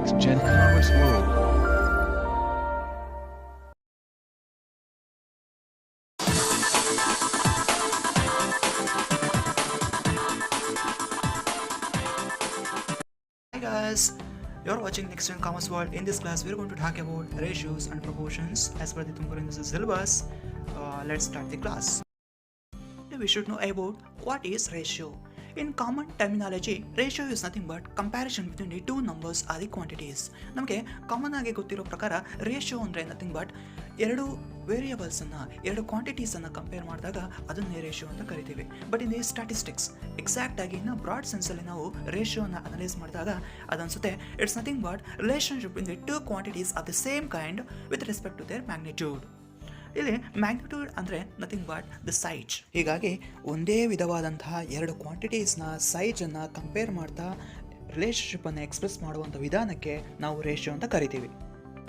Next Gen Commerce World. Hi guys, you're watching Next Gen Commerce World. In this class, we're going to talk about ratios and proportions as per the Tumkur University syllabus. Let's start the class. We should know about what is ratio. In common terminology, ratio is nothing but comparison between the two numbers or the quantities. ನಮಗೆ common ಆಗಿ ಗೊತ್ತಿರೋ ಪ್ರಕಾರ ratio ಅಂದರೆ nothing but ಎರಡು ವೇರಿಯಬಲ್ಸನ್ನು ಎರಡು ಕ್ವಾಂಟಿಟೀಸನ್ನು compare ಮಾಡಿದಾಗ ಅದನ್ನೇ ratio ಅಂತ ಕರಿತೀವಿ. But in the statistics exact ಆಗಿ ಇನ್ನು ಬ್ರಾಡ್ ಸೆನ್ಸಲ್ಲಿ ನಾವು ರೇಷಿಯೋನ ಅನಲೈಸ್ ಮಾಡಿದಾಗ ಅದನ್ಸುತ್ತೆ it's nothing but relationship in the two quantities of the same kind with respect to their magnitude. ಇಲ್ಲಿ ಮ್ಯಾಗ್ನಿಟ್ಯೂಡ್ ಅಂದರೆ ನಥಿಂಗ್ ಬಟ್ ದ ಸೈಜ್. ಹೀಗಾಗಿ ಒಂದೇ ವಿಧವಾದಂತಹ ಎರಡು ಕ್ವಾಂಟಿಟೀಸ್ನ ಸೈಜನ್ನು ಕಂಪೇರ್ ಮಾಡ್ತಾ ರಿಲೇಷನ್ಶಿಪ್ಪನ್ನು ಎಕ್ಸ್ಪ್ರೆಸ್ ಮಾಡುವಂಥ ವಿಧಾನಕ್ಕೆ ನಾವು ರೇಷಿಯೋ ಅಂತ ಕರಿತೀವಿ.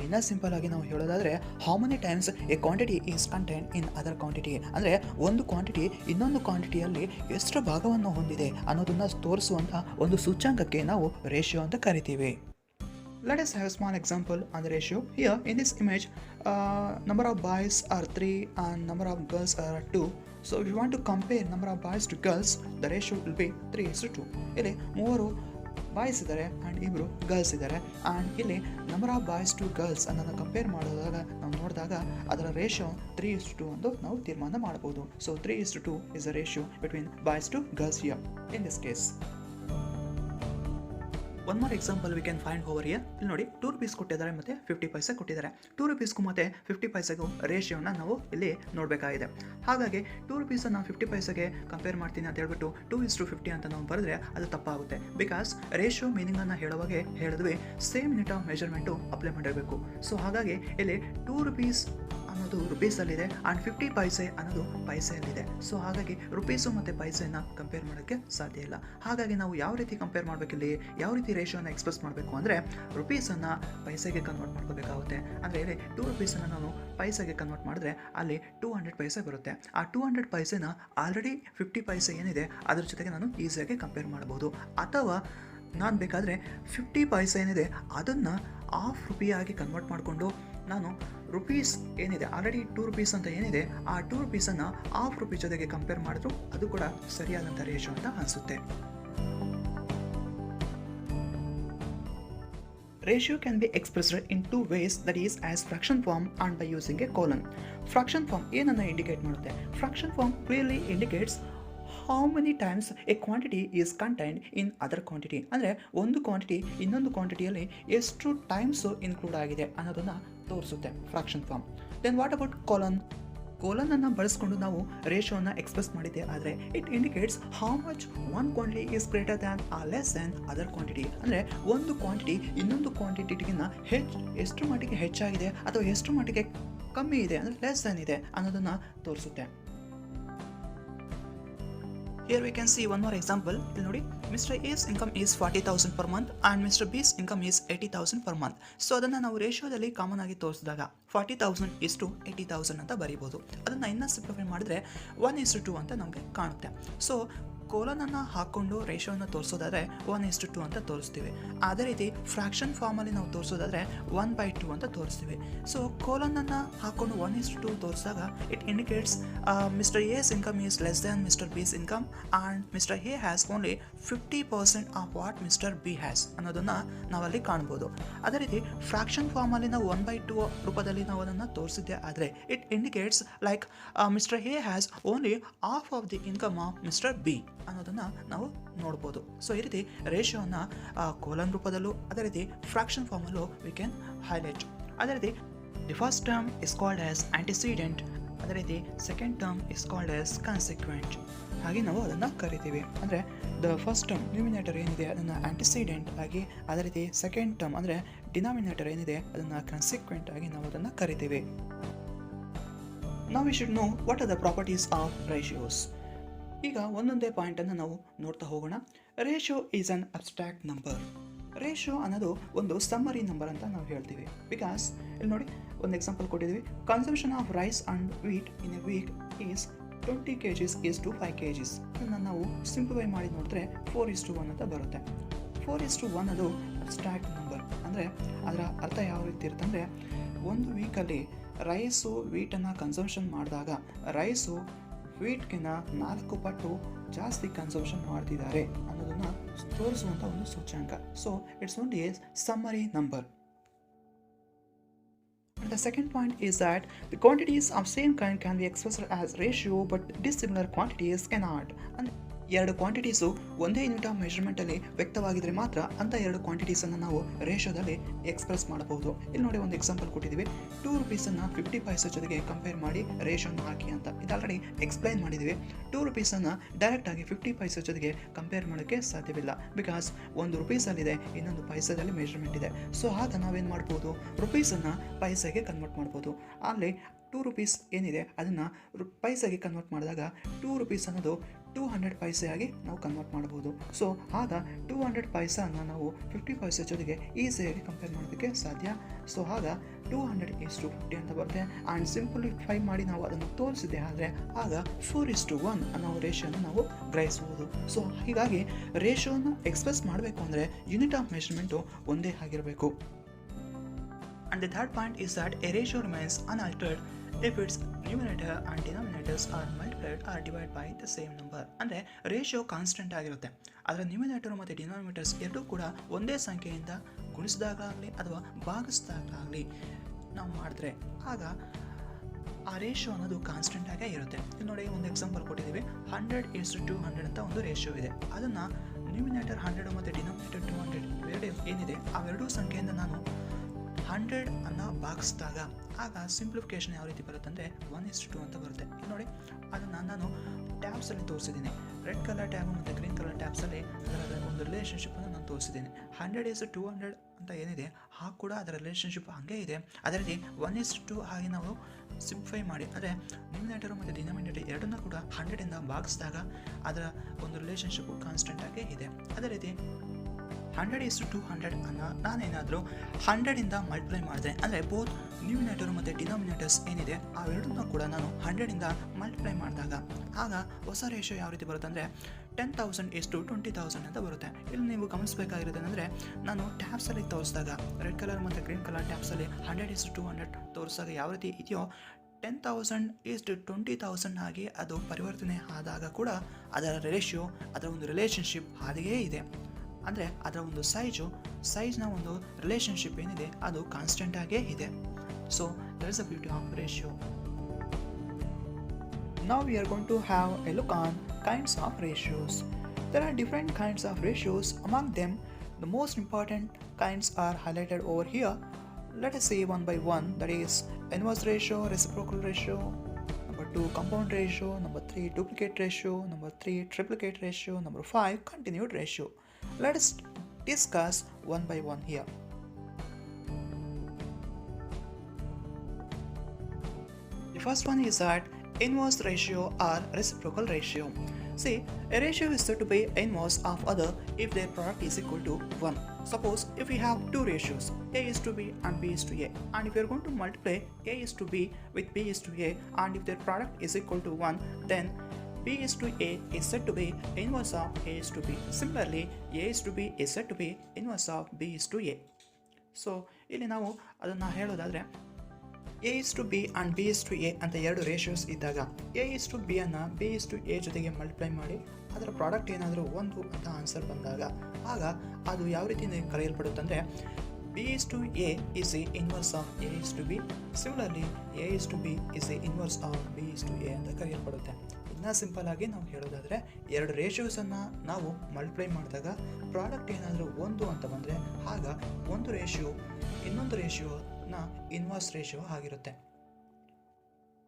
ಇನ್ನೂ ಸಿಂಪಲ್ ಆಗಿ ನಾವು ಹೇಳೋದಾದರೆ how many times A quantity is content in other quantity, ಅಂದರೆ ಒಂದು ಕ್ವಾಂಟಿಟಿ ಇನ್ನೊಂದು ಕ್ವಾಂಟಿಟಿಯಲ್ಲಿ ಎಷ್ಟು ಭಾಗವನ್ನು ಹೊಂದಿದೆ ಅನ್ನೋದನ್ನು ತೋರಿಸುವಂಥ ಒಂದು ಸೂಚ್ಯಾಂಕಕ್ಕೆ ನಾವು ರೇಷಿಯೋ ಅಂತ ಕರಿತೀವಿ. Let us have a small example on the ratio. Here in this image, number of boys are 3 and number of girls are 2. So if you want to compare number of boys to girls, the ratio will be 3:2. ಇಲ್ಲಿ ಮೂವರು boys ಇದ್ದಾರೆ and ಇಬ್ಬರು girls ಇದ್ದಾರೆ and ಇಲ್ಲಿ number of boys to girls ಅನ್ನೋದನ್ನು compare ಮಾಡಿದಾಗ ನಾವು ನೋಡಿದಾಗ ಅದರ ರೇಷಿಯೋ 3:2 ಅಂತ ನಾವು ತೀರ್ಮಾನ ಮಾಡ್ಬೋದು. So 3:2 is the ratio between boys to girls here in this case. One more example we can find over here. ಇಲ್ಲಿ ನೋಡಿ 2 ರೂಪೀಸ್ ಕೊಟ್ಟಿದ್ದಾರೆ ಮತ್ತು 50 ಪೈಸೆ ಕೊಟ್ಟಿದ್ದಾರೆ. 2 ರೂಪೀಸ್ಗೂ ಮತ್ತು 50 ಪೈಸೆಗೂ ರೇಷಿಯೋನ ನಾವು ಇಲ್ಲಿ ನೋಡಬೇಕಾಗಿದೆ. ಹಾಗಾಗಿ 2 ರೂಪೀಸನ್ನು 50 ಪೈಸೆಗೆ ಕಂಪೇರ್ ಮಾಡ್ತೀನಿ ಅಂತ ಹೇಳ್ಬಿಟ್ಟು 2:50 ಅಂತ ನಾವು ಬರೆದ್ರೆ ಅದು ತಪ್ಪಾಗುತ್ತೆ. ಬಿಕಾಸ್ ರೇಷಿಯೋ ಮೀನಿಂಗನ್ನು ಹೇಳುವಾಗೆ ಹೇಳಿದ್ವಿ same unit of measurement apply ಮಾಡಿರಬೇಕು. ಸೊ ಹಾಗಾಗಿ ಇಲ್ಲಿ 2 ರೂಪೀಸ್ ಅನ್ನೋದು ರುಪೀಸಲ್ಲಿದೆ ಆ್ಯಂಡ್ 50 ಪೈಸೆ ಅನ್ನೋದು ಪೈಸೆಯಲ್ಲಿದೆ. ಸೊ ಹಾಗಾಗಿ ರುಪೀಸು ಮತ್ತು ಪೈಸೆಯನ್ನು ಕಂಪೇರ್ ಮಾಡೋಕ್ಕೆ ಸಾಧ್ಯ ಇಲ್ಲ. ಹಾಗಾಗಿ ನಾವು ಯಾವ ರೀತಿ ಕಂಪೇರ್ ಮಾಡಬೇಕಿಲ್ಲಿ, ಯಾವ ರೀತಿ ರೇಷಿಯೋನ ಎಕ್ಸ್ಪ್ರೆಸ್ ಮಾಡಬೇಕು ಅಂದರೆ ರುಪೀಸನ್ನು ಪೈಸೆಗೆ ಕನ್ವರ್ಟ್ ಮಾಡ್ಕೋಬೇಕಾಗುತ್ತೆ. ಅಂದರೆ ಇಲ್ಲಿ 2 ರೂಪೀಸನ್ನು ನಾವು ಪೈಸೆಗೆ ಕನ್ವರ್ಟ್ ಮಾಡಿದ್ರೆ ಅಲ್ಲಿ 200 ಪೈಸೆ ಬರುತ್ತೆ. ಆ 200 ಪೈಸೆನ ಆಲ್ರೆಡಿ 50 ಪೈಸೆ ಏನಿದೆ ಅದ್ರ ಜೊತೆಗೆ ನಾನು ಈಸಿಯಾಗಿ ಕಂಪೇರ್ ಮಾಡ್ಬೋದು. ಅಥವಾ ನಾನು ಬೇಕಾದರೆ 50 ಪೈಸೆ ಏನಿದೆ ಅದನ್ನು ಹಾಫ್ ರುಪಿಯಾಗಿ ಕನ್ವರ್ಟ್ ಮಾಡಿಕೊಂಡು ನಾನು ರುಪೀಸ್ ಏನಿದೆ ಆಲ್ರೆಡಿ 2 ರೂಪೀಸ್ ಅಂತ ಏನಿದೆ ಆ 2 ರೂಪೀಸನ್ನು ಹಾಫ್ ರುಪೀಸ್ ಜೊತೆಗೆ ಕಂಪೇರ್ ಮಾಡಿದ್ರು ಅದು ಕೂಡ ಸರಿಯಾದಂಥ ರೇಷಿಯೋ ಅಂತ ಅನಿಸುತ್ತೆ. Ratio can be expressed in two ways, that is as fraction form and by using a colon. Fraction form ಏನನ್ನು ಇಂಡಿಕೇಟ್ ಮಾಡುತ್ತೆ? Fraction form clearly indicates how many times a quantity is contained in other quantity. ಅಂದರೆ ಒಂದು quantity ಇನ್ನೊಂದು ಕ್ವಾಂಟಿಟಿಯಲ್ಲಿ ಎಷ್ಟು times include ಆಗಿದೆ ಅನ್ನೋದನ್ನು ತೋರಿಸುತ್ತೆ fraction form. Then what about colon? ಕೋಲನನ್ನು ಬಳಸ್ಕೊಂಡು ನಾವು ರೇಷಿಯೋನ ಎಕ್ಸ್ಪ್ರೆಸ್ ಮಾಡಿದ್ದೆ ಆದರೆ it indicates how much one quantity is greater than or less than other quantity. ಅಂದರೆ ಒಂದು ಕ್ವಾಂಟಿಟಿ ಇನ್ನೊಂದು ಕ್ವಾಂಟಿಟಿಗಿನ್ನ ಎಷ್ಟು ಮಟ್ಟಿಗೆ ಹೆಚ್ಚಾಗಿದೆ ಅಥವಾ ಎಷ್ಟು ಮಟ್ಟಿಗೆ ಕಮ್ಮಿ ಇದೆ ಅಂದರೆ ಲೆಸ್ ದ್ಯಾನ್ ಇದೆ ಅನ್ನೋದನ್ನು ತೋರಿಸುತ್ತೆ. Here we can see one more example. ಇಲ್ಲಿ ನೋಡಿ Mr. A's income is 40,000 per month and Mr. B's income is 80,000 per month. So ಅದನ್ನು ನಾವು ರೇಷಿಯೋದಲ್ಲಿ ಕಾಮನ್ ಆಗಿ ತೋರಿಸಿದಾಗ 40,000 ಇಷ್ಟು 80,000 ಅಂತ ಬರೀಬೋದು. ಅದನ್ನು ಇನ್ನೂ ಸಿಂಪ್ಲಿಫೈ ಮಾಡಿದ್ರೆ 1:2 ಅಂತ ನಮಗೆ ಕಾಣುತ್ತೆ. ಸೊ ಕೋಲನನ್ನು ಹಾಕ್ಕೊಂಡು ರೇಷಿಯೋನ ತೋರಿಸೋದಾದರೆ 1:2 ಅಂತ ತೋರಿಸ್ತೀವಿ. ಅದೇ ರೀತಿ ಫ್ರಾಕ್ಷನ್ ಫಾರ್ಮಲ್ಲಿ ನಾವು ತೋರಿಸೋದಾದರೆ 1/2 ಅಂತ ತೋರಿಸ್ತೀವಿ. ಸೊ ಕೋಲನನ್ನು ಹಾಕ್ಕೊಂಡು 1:2 ತೋರಿಸಿದಾಗ it indicates mister S income is less than mister B's income and mister A has only 50% of what mister B has ಅನ್ನೋದನ್ನು ನಾವಲ್ಲಿ ಕಾಣ್ಬೋದು. ಅದೇ ರೀತಿ ಫ್ರಾಕ್ಷನ್ ಫಾರ್ಮಲ್ಲಿ ನಾವು 1/2 ರೂಪದಲ್ಲಿ ನಾವು ಅದನ್ನು ತೋರಿಸಿದ್ದೆ ಆದರೆ it indicates like mister A has only half of the income of mister B ಅನ್ನೋದನ್ನು ನಾವು ನೋಡ್ಬೋದು. ಸೊ ಈ ರೀತಿ ರೇಷಿಯೋನ ಕೋಲನ್ ರೂಪದಲ್ಲೂ ಅದೇ ರೀತಿ ಫ್ರಾಕ್ಷನ್ ಫಾರ್ಮಲ್ಲೂ ವಿ ಕ್ಯಾನ್ ಹೈಲೈಟ್. ಅದೇ ರೀತಿ the first term is called as antecedent, ಅದೇ ರೀತಿ second term is called as consequent. ಹಾಗೆ ನಾವು ಅದನ್ನು ಕರಿತೀವಿ. ಅಂದರೆ ದ ಫಸ್ಟ್ ಟರ್ಮ್ ನ್ಯೂಮಿನೇಟರ್ ಏನಿದೆ ಅದನ್ನು ಆಂಟಿಸಿಡೆಂಟ್ ಆಗಿ, ಅದೇ ರೀತಿ ಸೆಕೆಂಡ್ ಟರ್ಮ್ ಅಂದರೆ ಡಿನಾಮಿನೇಟರ್ ಏನಿದೆ ಅದನ್ನು ಕಾನ್ಸಿಕ್ವೆಂಟ್ ಆಗಿ ನಾವು ಅದನ್ನು ಕರಿತೀವಿ. Now we should know what are the properties of ratios. ಈಗ ಒಂದೊಂದೇ ಪಾಯಿಂಟನ್ನು ನಾವು ನೋಡ್ತಾ ಹೋಗೋಣ. Ratio is an abstract number. Ratio ಅನ್ನೋದು ಒಂದು ಸಮ್ಮರಿ ನಂಬರ್ ಅಂತ ನಾವು ಹೇಳ್ತೀವಿ. ಬಿಕಾಸ್ ಇಲ್ಲಿ ನೋಡಿ ಒಂದು ಎಕ್ಸಾಂಪಲ್ ಕೊಟ್ಟಿದ್ದೀವಿ. Consumption of rice and wheat in a week is 20 kgs is to 5 kgs. ಇದನ್ನು ನಾವು ಸಿಂಪ್ಲಿಫೈ ಮಾಡಿ ನೋಡಿದ್ರೆ 4:1 ಅಂತ ಬರುತ್ತೆ. 4:1 ಅದು ಅಬ್ಸ್ಟ್ರಾಕ್ಟ್ ನಂಬರ್. ಅಂದರೆ ಅದರ ಅರ್ಥ ಯಾವ ರೀತಿ ಇರುತ್ತೆ ಅಂದರೆ, ಒಂದು ವೀಕಲ್ಲಿ ರೈಸು ವೀಟನ್ನು ಕನ್ಸಂಪ್ಷನ್ ಮಾಡಿದಾಗ ರೈಸು ವೀಟ್ಗಿಂತ 4 ಪಟ್ಟು ಜಾಸ್ತಿ ಕನ್ಸಂಪ್ಷನ್ ಮಾಡ್ತಿದ್ದಾರೆ ಅನ್ನೋದನ್ನು ತೋರಿಸುವಂಥ ಒಂದು ಸೂಚ್ಯಾಂಕ. So it's only a summary number. And the second point is that the quantities of same kind can be expressed as ratio, but dissimilar quantities cannot. And ಎರಡು ಕ್ವಾಂಟಿಟೀಸು ಒಂದೇ ಯೂನಿಟ್ ಆಫ್ ಮೆಷರ್ಮೆಂಟಲ್ಲಿ ವ್ಯಕ್ತವಾಗಿದ್ದರೆ ಮಾತ್ರ ಅಂಥ ಎರಡು ಕ್ವಾಂಟಿಟೀಸನ್ನು ನಾವು ರೇಷೋದಲ್ಲಿ ಎಕ್ಸ್ಪ್ರೆಸ್ ಮಾಡಬಹುದು. ಇಲ್ಲಿ ನೋಡಿ ಒಂದು ಎಕ್ಸಾಂಪಲ್ ಕೊಟ್ಟಿದ್ದೀವಿ. 2 rupees-ಅನ್ನು 50 ಪೈಸೆ ಜೊತೆಗೆ ಕಂಪೇರ್ ಮಾಡಿ ರೇಷೋನ ಹಾಕಿ ಅಂತ. ಇದು ಆಲ್ರೆಡಿ ಎಕ್ಸ್ಪ್ಲೈನ್ ಮಾಡಿದ್ದೀವಿ. 2 rupees-ಅನ್ನು ಡೈರೆಕ್ಟಾಗಿ 50 ಪೈಸೆ ಜೊತೆಗೆ ಕಂಪೇರ್ ಮಾಡೋಕ್ಕೆ ಸಾಧ್ಯವಿಲ್ಲ. ಬಿಕಾಸ್ 1 ರೂಪೀಸಲ್ಲಿದೆ, ಇನ್ನೊಂದು ಪೈಸದಲ್ಲಿ ಮೆಷರ್ಮೆಂಟ್ ಇದೆ. ಸೊ ಆಗ ನಾವೇನು ಮಾಡ್ಬೋದು, ರುಪೀಸನ್ನು ಪೈಸೆಗೆ ಕನ್ವರ್ಟ್ ಮಾಡ್ಬೋದು. ಅಲ್ಲಿ 2 rupees ಏನಿದೆ ಅದನ್ನು ಪೈಸೆಗೆ ಕನ್ವರ್ಟ್ ಮಾಡಿದಾಗ 2 rupees ಅನ್ನೋದು 200 ಪೈಸೆಯಾಗಿ ನಾವು ಕನ್ವರ್ಟ್ ಮಾಡ್ಬೋದು. ಸೊ ಆಗ 200 ಪೈಸೆಯನ್ನು ನಾವು 50 ಪೈಸೆ ಜೊತೆಗೆ ಈಸಿಯಾಗಿ ಕಂಪೇರ್ ಮಾಡೋದಕ್ಕೆ ಸಾಧ್ಯ. ಸೊ ಆಗ 200:50 ಅಂತ ಬರುತ್ತೆ. ಆ್ಯಂಡ್ ಸಿಂಪ್ಲಿಫೈ ಮಾಡಿ ನಾವು ಅದನ್ನು ತೋರಿಸಿದೆ ಆದರೆ ಆಗ 4:1 ಅನ್ನೋ ರೇಷಿಯೋನ ನಾವು ಗ್ರಹಿಸ್ಬೋದು. ಸೊ ಹೀಗಾಗಿ ರೇಷಿಯೋನ ಎಕ್ಸ್ಪ್ರೆಸ್ ಮಾಡಬೇಕು ಅಂದರೆ ಯೂನಿಟ್ ಆಫ್ ಮೆಷರ್ಮೆಂಟು ಒಂದೇ ಆಗಿರಬೇಕು. And the third point is that a ratio remains unaltered if its numerator and denominators are multiplied or divided by the same number. ಅಂದರೆ ರೇಷಿಯೋ ಕಾನ್ಸ್ಟೆಂಟ್ ಆಗಿರುತ್ತೆ. ಅದರ ನ್ಯೂಮಿನೇಟರ್ ಮತ್ತು denominators ಎರಡೂ ಕೂಡ ಒಂದೇ ಸಂಖ್ಯೆಯಿಂದ ಗುಣಿಸಿದಾಗಲಿ ಅಥವಾ ಭಾಗಿಸಿದಾಗಲಿ ನಾವು ಮಾಡಿದ್ರೆ ಆಗ ಆ ರೇಷಿಯೋ ಅನ್ನೋದು ಕಾನ್ಸ್ಟೆಂಟ್ ಆಗೇ ಇರುತ್ತೆ. ಇಲ್ಲಿ ನೋಡಿ ಒಂದು ಎಕ್ಸಾಂಪಲ್ ಕೊಟ್ಟಿದ್ದೀವಿ. 100:200 ಅಂತ ಒಂದು ರೇಷಿಯೋ ಇದೆ. ಅದನ್ನು ನ್ಯೂಮಿನೇಟರ್ 100 ಮತ್ತು ಡಿನಾಮಿನೇಟರ್ 200 ಎರಡು ಏನಿದೆ ಅವೆರಡೂ ಸಂಖ್ಯೆಯಿಂದ ನಾನು 100 ಅನ್ನು ಭಾಗಿಸಿದಾಗ ಆಗ ಸಿಂಪ್ಲಿಫಿಕೇಶನ್ ಯಾವ ರೀತಿ ಬರುತ್ತೆ ಅಂದರೆ 1:2 ಅಂತ ಬರುತ್ತೆ. ಇಲ್ಲಿ ನೋಡಿ ಅದನ್ನು ನಾನು ಟ್ಯಾಬ್ಸಲ್ಲಿ ತೋರಿಸಿದ್ದೀನಿ. ರೆಡ್ ಕಲರ್ ಟ್ಯಾಬ್ ಮತ್ತು ಗ್ರೀನ್ ಕಲರ್ ಟ್ಯಾಬ್ಸಲ್ಲಿ ಅದರ ಒಂದು ರಿಲೇಷನ್ಶಿಪ್ಪನ್ನು ನಾನು ತೋರಿಸಿದ್ದೀನಿ. 100:200 ಅಂತ ಏನಿದೆ ಆ ಕೂಡ ಅದರ ರಿಲೇಷನ್ಶಿಪ್ ಹಾಗೆ ಇದೆ. ಅದೇ ರೀತಿ 1:2 ಹಾಗೆ ನಾವು ಸಿಂಪ್ಲಿಫೈ ಮಾಡಿ ಅಂದರೆ ನ್ಯೂಮಿನೇಟರ್ ಮತ್ತು ಡಿನಾಮಿನೇಟರ್ ಎರಡನ್ನೂ ಕೂಡ 100ಇಂದ ಭಾಗಿಸಿದಾಗ ಅದರ ಒಂದು ರಿಲೇಷನ್ಶಿಪ್ಪು ಕಾನ್ಸ್ಟೆಂಟ್ ಆಗೇ ಇದೆ. ಅದೇ ರೀತಿ 100:200 ಅನ್ನು ನಾನೇನಾದರೂ 100ಇಂದ ಮಲ್ಟಿಪ್ಲೈ ಮಾಡಿದೆ ಅಂದರೆ ಬೋತ್ ನ್ಯೂಮಿನೇಟರ್ ಮತ್ತು ಡಿನಾಮಿನೇಟರ್ಸ್ ಏನಿದೆ ಅವೆರಡನ್ನೂ ಕೂಡ ನಾನು 100ಇಂದ ಮಲ್ಟಿಪ್ಲೈ ಮಾಡಿದಾಗ ಆಗ ಹೊಸ ರೇಷಿಯೋ ಯಾವ ರೀತಿ ಬರುತ್ತೆ ಅಂದರೆ 10,000:20,000 ಅಂತ ಬರುತ್ತೆ. ಇಲ್ಲಿ ನೀವು ಗಮನಿಸಬೇಕಾಗಿರೋದು ಅಂದರೆ ನಾನು ಟ್ಯಾಬ್ಸಲ್ಲಿ ತೋರಿಸಿದಾಗ ರೆಡ್ ಕಲರ್ ಮತ್ತು ಗ್ರೀನ್ ಕಲರ್ ಟ್ಯಾಬ್ಸಲ್ಲಿ 100:200 ತೋರಿಸಿದಾಗ ಯಾವ ರೀತಿ ಇದೆಯೋ 10,000:20,000 ಆಗಿ ಅದು ಪರಿವರ್ತನೆ ಆದಾಗ ಕೂಡ ಅದರ ರೇಷಿಯೋ ಅದರ ಒಂದು ರಿಲೇಷನ್ಶಿಪ್ ಹಾಗೆಯೇ ಇದೆ. ಅಂದರೆ ಅದರ ಒಂದು ಸೈಜ್ನ ಒಂದು ರಿಲೇಷನ್ಶಿಪ್ ಏನಿದೆ ಅದು ಕಾನ್ಸ್ಟೆಂಟ್ ಆಗೇ ಇದೆ. So that is the beauty of ratio. Now we are going to have a look on kinds of ratios. There are different kinds of ratios. Among them, the most important kinds are highlighted over here. Let us see one by one. That is inverse ratio, reciprocal ratio, number 2 compound ratio, number 3 duplicate ratio, number 3 triplicate ratio, number 5 continued ratio. Let us discuss one by one here. The first one is that inverse ratio or reciprocal ratio. See, a ratio is said to be inverse of other if their product is equal to 1. Suppose if we have two ratios, A:B and B:A, and if we are going to multiply A:B with B:A, and if their product is equal to 1, then B:A is said to be inverse of A:B. Similarly, A:B is said to be inverse of B:A. So, ಇಲ್ಲಿ ನಾವು ಅದನ್ನು ಹೇಳೋದಾದರೆ A:B and B:A ಅಂತ ಎರಡು ratios ಇದ್ದಾಗ A:B ಅನ್ನು B:A ಜೊತೆಗೆ multiply ಮಾಡಿ ಅದರ ಪ್ರಾಡಕ್ಟ್ ಏನಾದರೂ 1 ಅಂತ ಆನ್ಸರ್ ಬಂದಾಗ ಆಗ ಅದು ಯಾವ ರೀತಿ ಕರೆಯಲ್ಪಡುತ್ತೆ ಅಂದರೆ B:A is the inverse of A:B. Similarly, A:B is the inverse of B:A ಅಂತ ಕರೆಯಲ್ಪಡುತ್ತೆ. ಇನ್ನೂ ಸಿಂಪಲ್ ಆಗಿ ನಾವು ಹೇಳೋದಾದರೆ ಎರಡು ರೇಷಿಯೋಸನ್ನು ನಾವು ಮಲ್ಟಿಪ್ಲೈ ಮಾಡಿದಾಗ ಪ್ರಾಡಕ್ಟ್ ಏನಾದರೂ 1 ಅಂತ ಬಂದರೆ ಆಗ ಒಂದು ರೇಷಿಯೋ ಇನ್ನೊಂದು ರೇಷಿಯೋನ ಇನ್ವರ್ಸ್ ರೇಷಿಯೋ ಆಗಿರುತ್ತೆ.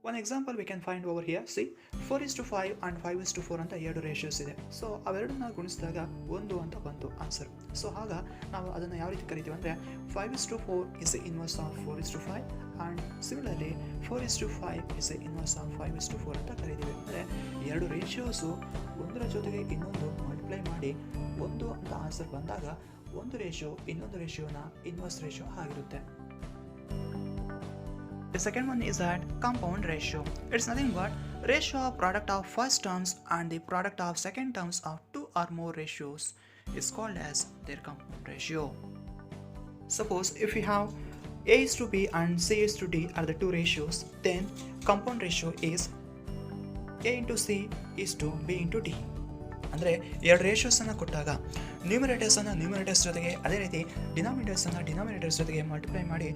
One example we can find over here. See, 4:5 and 5:4 ಅಂತ ಎರಡು ರೇಷಿಯೋಸ್ ಇದೆ. ಸೊ ಅವೆರಡನ್ನ ಗುಣಿಸಿದಾಗ 1 ಅಂತ ಬಂತು ಆನ್ಸರ್. ಸೊ ಆಗ ನಾವು ಅದನ್ನು ಯಾವ ರೀತಿ ಕರಿತೀವಿ ಅಂದರೆ 5:4 is the inverse of 4:5 and similarly 4:5 is the inverse of 5:4 ಅಂತ ಕರಿತೀವಿ. ಅಂದರೆ ಎರಡು ರೇಷಿಯೋಸು ಒಂದರ ಜೊತೆಗೆ ಇನ್ನೊಂದು ಮಲ್ಟಿಪ್ಲೈ ಮಾಡಿ 1 ಅಂತ ಆನ್ಸರ್ ಬಂದಾಗ ಒಂದು ರೇಷಿಯೋ ಇನ್ನೊಂದು ರೇಷಿಯೋನ ಇನ್ವರ್ಸ್ ರೇಷಿಯೋ ಆಗಿರುತ್ತೆ. The second one is that compound ratio. It's nothing but ratio of product of first terms and the product of second terms of two or more ratios is called as their compound ratio. Suppose if we have A is to B and C is to D are the two ratios, then compound ratio is A into C is to B into D. ಅಂದರೆ ಎರಡು ರೇಷಿಯೋಸನ್ನು ಕೊಟ್ಟಾಗ ನ್ಯೂಮರೇಟರ್ಸನ್ನು numerators ಜೊತೆಗೆ, ಅದೇ ರೀತಿ ಡಿನಾಮಿನೇಟರ್ಸನ್ನು denominators ಜೊತೆಗೆ multiply ಮಾಡಿ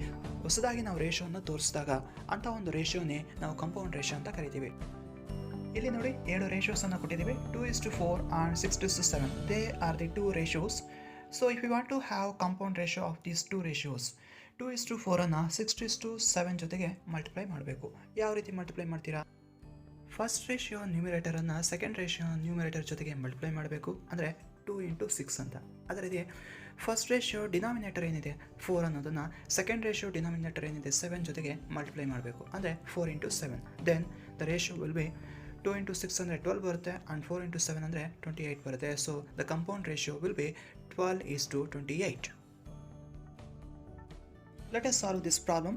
ಹೊಸದಾಗಿ ನಾವು ರೇಷಿಯೋವನ್ನು ತೋರಿಸಿದಾಗ ಅಂಥ ಒಂದು ರೇಷಿಯೋನೇ ನಾವು ಕಂಪೌಂಡ್ ರೇಷಿಯೋ ಅಂತ ಕರಿತೀವಿ. ಇಲ್ಲಿ ನೋಡಿ ಎರಡು ರೇಷಿಯೋಸನ್ನು ಕೊಟ್ಟಿದ್ದೀವಿ, 2:4 and 6:7. They are the two ratios. So if you want to have compound ratio of these two ratios, 2:4 6:7 ಜೊತೆಗೆ ಮಲ್ಟಿಪ್ಲೈ ಮಾಡಬೇಕು. ಯಾವ ರೀತಿ ಮಲ್ಟಿಪ್ಲೈ ಮಾಡ್ತೀರಾ? ಫಸ್ಟ್ ರೇಷಿಯೋ ನ್ಯೂಮಿರೇಟರನ್ನು ಸೆಕೆಂಡ್ ರೇಷಿಯೋ ನ್ಯೂಮಿರೇಟರ್ ಜೊತೆಗೆ ಮಲ್ಟಿಪ್ಲೈ ಮಾಡಬೇಕು, ಅಂದರೆ 2 into 6 ಅಂತ. ಅದೇ ರೀತಿ ಫಸ್ಟ್ ರೇಷಿಯೋ ಡಿನಾಮಿನೇಟರ್ ಏನಿದೆ 4 ಅನ್ನೋದನ್ನು ಸೆಕೆಂಡ್ ರೇಷಿಯೋ ಡಿನಾಮಿನೇಟರ್ ಏನಿದೆ 7 ಜೊತೆಗೆ ಮಲ್ಟಿಪ್ಲೈ ಮಾಡಬೇಕು, ಅಂದರೆ 4 into 7. Then the ratio will be 2 into 6 ಅಂದರೆ 12 ಬರುತ್ತೆ, ಆ್ಯಂಡ್ 4 into 7 ಅಂದರೆ 28 ಬರುತ್ತೆ. So the compound ratio will B 12:28. Let us solve this problem.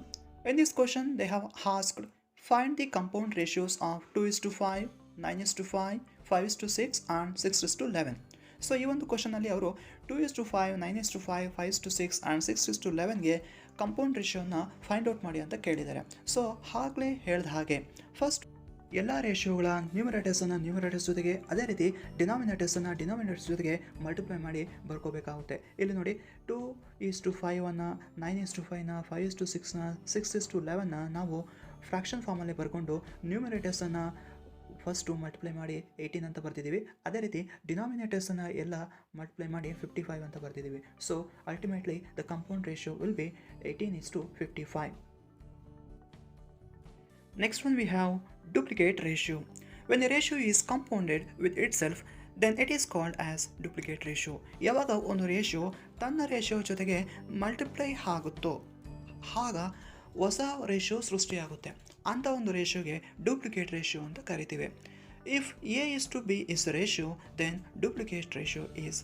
In this question, they have asked, find the compound ratios of 2:5, 9:5, 5:6 and 6:11. So ಈ ಒಂದು ಕ್ವಶನಲ್ಲಿ ಅವರು 2:5, 9:5, 5:6 and 6:11ಗೆ compound ರೇಷಿಯೋನ find out ಮಾಡಿ ಅಂತ ಕೇಳಿದ್ದಾರೆ. ಸೊ ಆಗಲೇ ಹೇಳಿದ ಹಾಗೆ ಫಸ್ಟ್ ಎಲ್ಲ ರೇಷಿಯೋಗಳ ನ್ಯೂಮರೇಟರ್ಸನ್ನು ನ್ಯೂಮರೇಟರ್ಸ್ ಜೊತೆಗೆ, ಅದೇ ರೀತಿ ಡಿನಾಮಿನೇಟರ್ಸನ್ನು ಡಿನಾಮಿನೇಟರ್ಸ್ ಜೊತೆಗೆ ಮಲ್ಟಿಪ್ಲೈ ಮಾಡಿ ಬರ್ಕೋಬೇಕಾಗುತ್ತೆ. ಇಲ್ಲಿ ನೋಡಿ 2:5, 9:5, 5:6, 6:11 ನಾವು ಫ್ರ್ಯಾಕ್ಷನ್ ಫಾರ್ಮಲ್ಲಿ ಬರ್ಕೊಂಡು ನ್ಯೂಮರೇಟರ್ಸನ್ನು ಫಸ್ಟು ಮಲ್ಟಿಪ್ಲೈ ಮಾಡಿ 18 ಅಂತ ಬರ್ತಿದ್ದೀವಿ. ಅದೇ ರೀತಿ ಡಿನಾಮಿನೇಟರ್ಸನ್ನು ಎಲ್ಲ ಮಲ್ಟಿಪ್ಲೈ ಮಾಡಿ 55 ಅಂತ ಬರ್ತಿದ್ದೀವಿ. So ultimately the compound ratio will B 18:55. Next one we have duplicate ratio. When a ratio is compounded with itself, then it is called as duplicate ratio. ಯಾವಾಗ ಒಂದು ರೇಷಿಯೋ ತನ್ನ ರೇಷಿಯೋ ಜೊತೆಗೆ ಮಲ್ಟಿಪ್ಲೈ ಆಗುತ್ತೋ ಆಗ ಹೊಸ ರೇಷಿಯೋ ಸೃಷ್ಟಿಯಾಗುತ್ತೆ. ಅಂಥ ಒಂದು ರೇಷಿಯೋಗೆ duplicate ratio ಅಂತ ಕರಿತೀವಿ. If A is to B is the ratio, then duplicate ratio is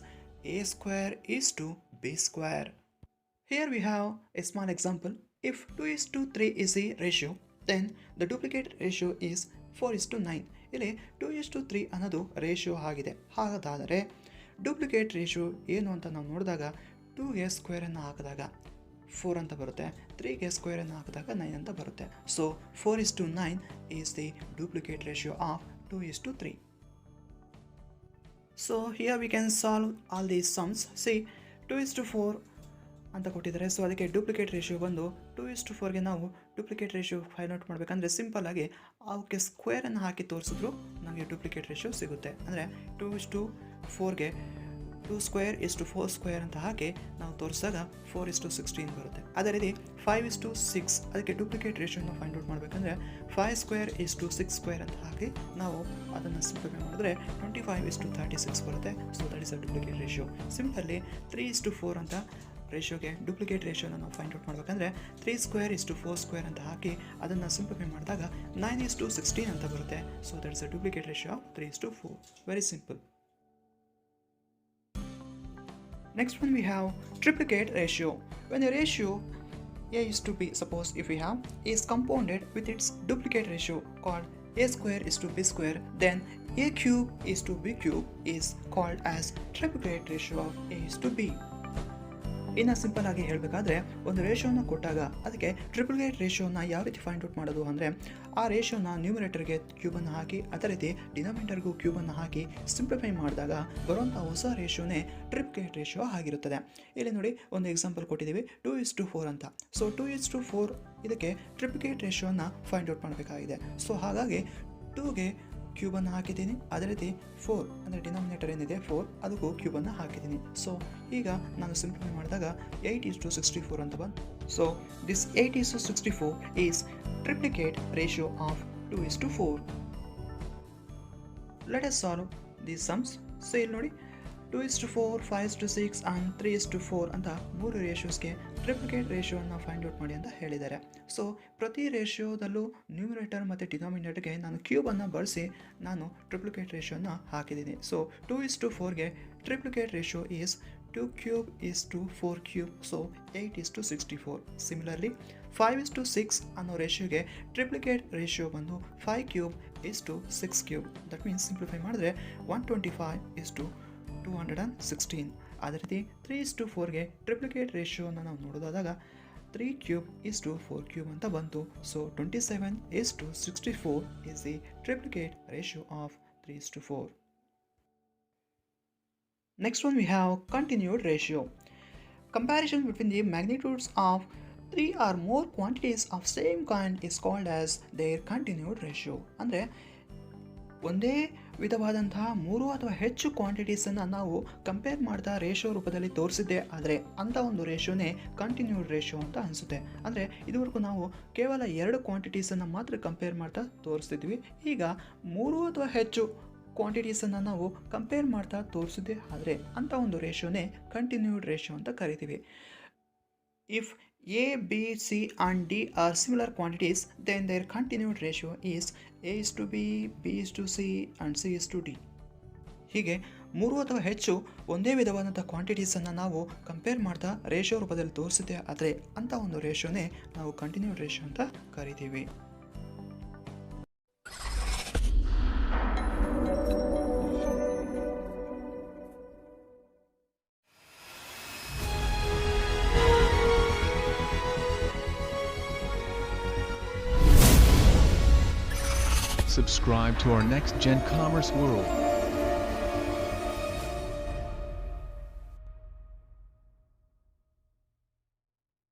A² is to B². Here we have a small example. If 2:3 is the ratio, then the duplicate ratio is 4:9. ಇಲ್ಲಿ 2:3 ಅನ್ನೋದು ratio ಆಗಿದೆ. ಹಾಗಾದರೆ duplicate ratio ಏನು ಅಂತ ನಾವು ನೋಡಿದಾಗ 2ಗೆ ಸ್ಕ್ವೇರನ್ನು ಹಾಕಿದಾಗ 4 ಅಂತ ಬರುತ್ತೆ, 3ಗೆ ಸ್ಕ್ವೇರನ್ನು ಹಾಕಿದಾಗ 9 ಅಂತ ಬರುತ್ತೆ. So 4:9 is the duplicate ratio of 2:3. So here we can solve all these sums. C 2:4 ಅಂತ ಕೊಟ್ಟಿದ್ದಾರೆ. ಸೊ ಅದಕ್ಕೆ ಡೂಪ್ಲಿಕೇಟ್ ರೇಷಿಯೋ ಬಂದು 2:4ಗೆ ನಾವು ಡೂಪ್ಲಿಕೇಟ್ ರೇಷಿಯೋ ಫೈಂಡ್ ಔಟ್ ಮಾಡಬೇಕಂದ್ರೆ ಸಿಂಪಲ್ ಆಗಿ ಅವಕ್ಕೆ ಸ್ಕ್ವೇರನ್ನು ಹಾಕಿ ತೋರಿಸಿದ್ರು ನಮಗೆ ಡೂಪ್ಲಿಕೇಟ್ ರೇಷಿಯೋ ಸಿಗುತ್ತೆ. ಅಂದರೆ 2:4ಗೆ 2² ಅಂತ ಹಾಕಿ ನಾವು ತೋರಿಸಿದಾಗ 4:16 ಬರುತ್ತೆ. ಅದೇ ರೀತಿ 5:6 ಅದಕ್ಕೆ ಡೂಪ್ಲಿಕೇಟ್ ರೇಷಿಯೋನ ಫೈಂಡ್ ಔಟ್ ಮಾಡಬೇಕಂದ್ರೆ 5² ಅಂತ ಹಾಕಿ ನಾವು ಅದನ್ನು ಸಿಂಪ್ಲಿಫೈ ಮಾಡಿದ್ರೆ 25:36 ಬರುತ್ತೆ. So that is a duplicate ratio. Simply 3:4 ಅಂತ ರೇಷಿಯೋಗೆ ಡೂಪ್ಲಿಕೇಟ್ ರೇಷಿಯೋನ ನಾವು ಫೈಂಡ್ ಔಟ್ ಮಾಡಬೇಕಂದ್ರೆ 3² ಅಂತ ಹಾಕಿ ಅದನ್ನು ಸಿಂಪ್ಲಿಫೈ ಮಾಡಿದಾಗ 9:16 ಅಂತ ಬರುತ್ತೆ. So that is a duplicate ratio of 3:4. Very simple. Next one we have triplicate ratio. When a ratio A is to B, suppose if we have is compounded with its duplicate ratio called A² is to B², then A³ is to B³ is called as triplicate ratio of A is to B. ಇನ್ನು simple ಆಗಿ ಹೇಳಬೇಕಾದ್ರೆ ಒಂದು ರೇಷಿಯೋನ ಕೊಟ್ಟಾಗ ಅದಕ್ಕೆ triplicate ರೇಷಿಯೋನ ಯಾವ ರೀತಿ find out ಮಾಡೋದು ಅಂದರೆ ಆ ರೇಷಿಯೋನ ನ್ಯೂಮರೇಟರ್ಗೆ ಕ್ಯೂಬನ್ನು ಹಾಕಿ ಅದೇ ರೀತಿ ಡಿನಾಮಿನೇಟರ್ಗೂ ಕ್ಯೂಬನ್ನು ಹಾಕಿ ಸಿಂಪ್ಲಿಫೈ ಮಾಡಿದಾಗ ಬರುವಂಥ ಹೊಸ ರೇಷಿಯೋನೇ ಟ್ರಿಪ್ಲಿಕೇಟ್ ರೇಷಿಯೋ ಆಗಿರುತ್ತದೆ. ಇಲ್ಲಿ ನೋಡಿ ಒಂದು ಎಕ್ಸಾಂಪಲ್ ಕೊಟ್ಟಿದ್ದೀವಿ 2:4 ಅಂತ. ಸೊ 2:4 ಇದಕ್ಕೆ ಟ್ರಿಪ್ಲಿಕೇಟ್ ರೇಷಿಯೋನ ಫೈಂಡ್ ಔಟ್ ಮಾಡಬೇಕಾಗಿದೆ. ಸೊ ಹಾಗಾಗಿ 2ಗೆ ಕ್ಯೂಬನ್ನು ಹಾಕಿದ್ದೀನಿ, ಅದೇ ರೀತಿ 4 ಅಂದರೆ ಡಿನಾಮಿನೇಟರ್ ಏನಿದೆ 4 ಅದಕ್ಕೂ ಕ್ಯೂಬನ್ನು ಹಾಕಿದ್ದೀನಿ. ಸೊ ಈಗ ನಾನು ಸಿಂಪ್ಲಿಫೈ ಮಾಡಿದಾಗ 8:64 ಅಂತ ಬಂತು. So this 8:64 is triplicate ratio of 2:4. Let us solve these sums. So ಇಲ್ಲಿ ನೋಡಿ 2:4, 5:6 ಆ್ಯಂಡ್ 3:4 ಅಂತ 3 ರೇಷಿಯೋಸ್ಗೆ ಟ್ರಿಪ್ಲಿಕೇಟ್ ರೇಷಿಯೋನ ಫೈಂಡ್ ಔಟ್ ಮಾಡಿ ಅಂತ ಹೇಳಿದ್ದಾರೆ. ಸೊ ಪ್ರತಿ ರೇಷಿಯೋದಲ್ಲೂ ನ್ಯೂಮರೇಟರ್ ಮತ್ತು ಡಿನಾಮಿನೇಟರ್ಗೆ ನಾನು ಕ್ಯೂಬನ್ನು ಬಳಸಿ ನಾನು ಟ್ರಿಪ್ಲಿಕೇಟ್ ರೇಷಿಯೋನ ಹಾಕಿದ್ದೀನಿ. ಸೊ 2:4ಗೆ triplicate ratio is 2³ is to 4³. So 8:64. Similarly 5:6 ಅನ್ನೋ ರೇಷಿಯೋಗೆ ಟ್ರಿಪ್ಲಿಕೇಟ್ ರೇಷಿಯೋ ಬಂದು 5³ is to 6³. That means simplify ಮಾಡಿದ್ರೆ 125 is to 216. ಅದೇ ರೀತಿ 3:4ಗೆ ಟ್ರಿಪ್ಲಿಕೇಟ್ ರೇಷಿಯೋನ ನಾವು ನೋಡೋದಾದಾಗ 3³ 4³ ಅಂತ ಬಂತು. So 27:64 is the triplicate ratio of 3:4. Next one we have continued ratio. Comparison between the magnitudes of 3 or more quantities of same kind is called as their continued ratio. ಅಂದರೆ ಒಂದೇ ವಿಧವಾದಂತಹ 3 ಅಥವಾ ಹೆಚ್ಚು ಕ್ವಾಂಟಿಟೀಸನ್ನು ನಾವು ಕಂಪೇರ್ ಮಾಡ್ತಾ ರೇಷಿಯೋ ರೂಪದಲ್ಲಿ ತೋರಿಸಿದ್ದೆ ಆದರೆ ಅಂಥ ಒಂದು ರೇಷಿಯೋನೇ ಕಂಟಿನ್ಯೂಡ್ ರೇಷಿಯೋ ಅಂತ ಅನಿಸುತ್ತೆ. ಅಂದರೆ ಇದುವರೆಗೂ ನಾವು ಕೇವಲ 2 ಕ್ವಾಂಟಿಟೀಸನ್ನು ಮಾತ್ರ ಕಂಪೇರ್ ಮಾಡ್ತಾ ತೋರಿಸ್ತಿದ್ವಿ. ಈಗ 3 ಅಥವಾ ಹೆಚ್ಚು ಕ್ವಾಂಟಿಟೀಸನ್ನು ನಾವು ಕಂಪೇರ್ ಮಾಡ್ತಾ ತೋರಿಸಿದ್ದೆ ಆದರೆ ಅಂಥ ಒಂದು ರೇಷಿಯೋನೇ ಕಂಟಿನ್ಯೂಡ್ ರೇಷಿಯೋ ಅಂತ ಕರಿತೀವಿ. If A, B, C and D are similar quantities, then their continued ratio is A:B, B:C and C:D. ಹೀಗೆ 3 ಅಥವಾ ಹೆಚ್ಚು ಒಂದೇ ವಿಧವಾದಂಥ ಕ್ವಾಂಟಿಟೀಸನ್ನು ನಾವು ಕಂಪೇರ್ ಮಾಡ್ತಾ ರೇಷಿಯೋ ರೂಪದಲ್ಲಿ ತೋರಿಸಿದ್ದೆ ಆದರೆ ಅಂಥ ಒಂದು ರೇಷಿಯೋನೇ ನಾವು ಕಂಟಿನ್ಯೂಡ್ ರೇಷಿಯೋ ಅಂತ ಕರಿತೀವಿ. Subscribe to our Next Gen Commerce World.